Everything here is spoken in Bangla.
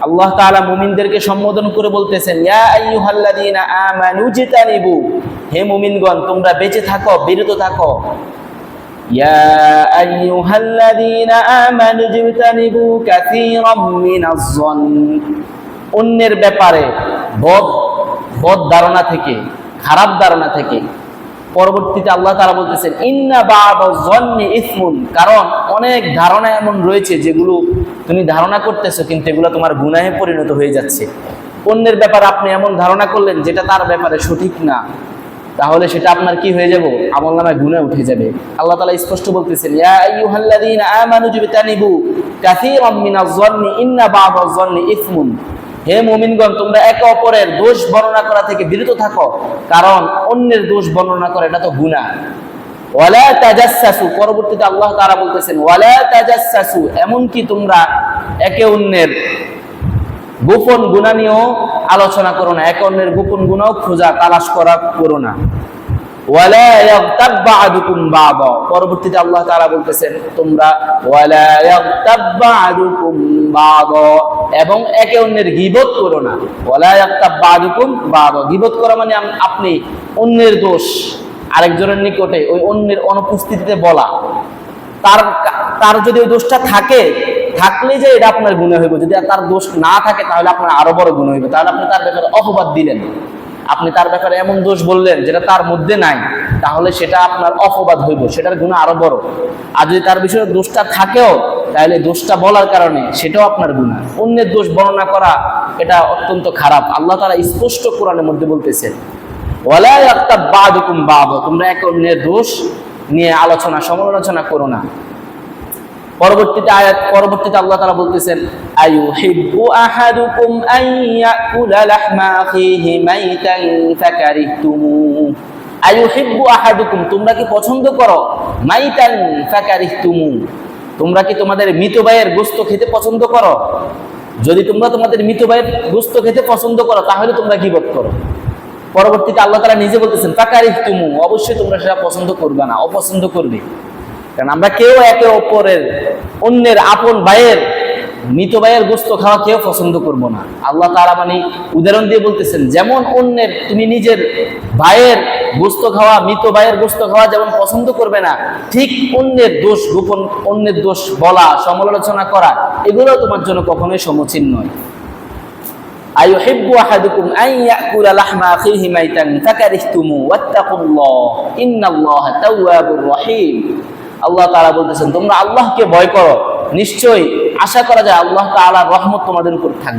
আল্লাহ তাআলা মুমিনদেরকে সম্বোধন করে বলতেছেন, ইয়া আইয়ুহাল্লাযীনা আমানু জিতানিবু, হে মুমিনগণ তোমরা বেঁচে থাকো, বিরত থাকো। ইয়া আইয়ুহাল্লাযীনা আমানু জিতানিবু কাসীরাম মিনাজ-যন, অন্যের ব্যাপারে বদ ধারণা থেকে, খারাপ ধারণা থেকে। পরবর্তীতে আল্লাহ তাআলা বলতেছেন, ইন্না বা'দাজ-যন্নি ইসমুন, কারণ অনেক ধারণা এমন রয়েছে যেগুলো তুমি ধারণা করতেছো কিন্তু এগুলো তোমার গুনাহে পরিণত হয়ে যাচ্ছে। অন্যের ব্যাপারে আপনি এমন ধারণা করলেন যেটা তার ব্যাপারে সঠিক না, তাহলে সেটা আপনার কি হয়ে যাবে? আমলনামায় গুনাহ উঠে যাবে। আল্লাহ তাআলা স্পষ্ট বলতেছেন, ইয়া আইয়ুহাল্লাযীনা আমানু জিতানিবু কাসীরাম মিনাজ-যন্নি ইন্না বা'দাজ-যন্নি ইসমুন, হে মুমিনগণ তোমরা একে অপরের দোষ বর্ণনা করা থেকে বিরত থাকো, কারণ অন্যের দোষ বর্ণনা করা এটা তো গুনাহ। ওয়ালা তাজাসসু, পরবর্তীতে আল্লাহ তাআলা বলতেছেন ওয়ালা তাজাসসু, এমনকি তোমরা একে অন্যের গোপন গুনাহ নিয়েও আলোচনা করো না, একে অন্যের গোপন গুনাহ খোঁজা তালাশ করা করো না। ওয়ালা ইয়াগতাব বা'দুকুম বা'দা, পরবর্তীতে আল্লাহ তাআলা বলতেছেন তোমরা ওয়ালা ইয়াগতাব বা'দুকুম বা'দা, এবং একে অন্যের গীবত করো না। ওয়ালা ইয়াগতাব বা'দুকুম বা'দা, গীবত করা মানে আপনি অন্যের দোষ আরেকজনের নিকটে ওই অন্যের অনুপস্থিতিতে বলা, তার যদি ওই দোষটা থাকলে যে এটা আপনার গুনাহ হইব, যদি তার দোষ না থাকে তাহলে আপনার আরো বড় গুনাহ হইবে। তাহলে আপনি তার ব্যাপারে অপবাদ দিলেন, আপনি তার ব্যাপারে এমন দোষ বললেন যেটা তার মধ্যে নাই, তাহলে সেটা আপনার অপবাদ হইব, সেটার গুনাহ আরো বড়। আর যদি তার বিষয়ে দোষটা থাকেও তাহলে দোষটা বলার কারণে সেটাও আপনার গুনাহ। অন্যের দোষ বর্ণনা করা এটা অত্যন্ত খারাপ। আল্লাহ তাআলা স্পষ্ট কোরআনের মধ্যে বলতেছেন ওয়ালা ইয়াগতাব বা'দুকুম বা'দা, তোমরা একে অন্যের দোষ নিয়ে আলোচনা সমালোচনা করো না। পরবর্তীতে আল্লাহ তাআলা বলতেছেন আইয়ুহিব্বু আহাদুকুম আন ইয়াকুলা লাহমা আখিহি মাইতান ফাকারিহতুমু, আইয়ুহিব্বু আহাদুকুম, তোমরা কি পছন্দ করো, মাইতান ফাকারিহতুমু, তোমরা কি তোমাদের মৃত ভাইয়ের গোশত খেতে পছন্দ করো? যদি তোমরা তোমাদের মৃত ভাইয়ের গোশত খেতে পছন্দ করো তাহলে তোমরা গীবত করো। পরবর্তীতে আল্লাহ তাআলা নিজে বলতেছেন ফাকারিহতুমু, অবশ্যই তোমরা সেটা পছন্দ করবে না, অপছন্দ করবে। কারণ আমরা কেউ একে অপরের অন্যের আপন ভাইয়ের মৃত ভাইয়ের গোশত খাওয়া কেউ পছন্দ করবো না। আল্লাহ তাআলা মানে উদাহরণ দিয়ে বলতেছেন, যেমন অন্যের তুমি নিজের ভাইয়ের গোশত খাওয়া, মৃত ভাইয়ের গোশত খাওয়া যেমন পছন্দ করবে না, ঠিক অন্যের দোষ গোপন, অন্যের দোষ বলা, সমালোচনা করা, এগুলো তোমার জন্য কখনোই সমীচীন নয়। আইয়ুহিব্বু আহাদুকুম আন ইয়াকুলা লাহমা আখিহি মাইতান ফাকারিহতুমু ওয়াত্তাকুল্লাহ ইন্নাল্লাহা তাওয়াবুর রহিম। আল্লাহ তাআলা বলতেছেন তোমরা আল্লাহকে ভয় করো, নিশ্চয়ই আশা করা যায় আল্লাহ তাআলার রহমত তোমাদের উপর থাকবে।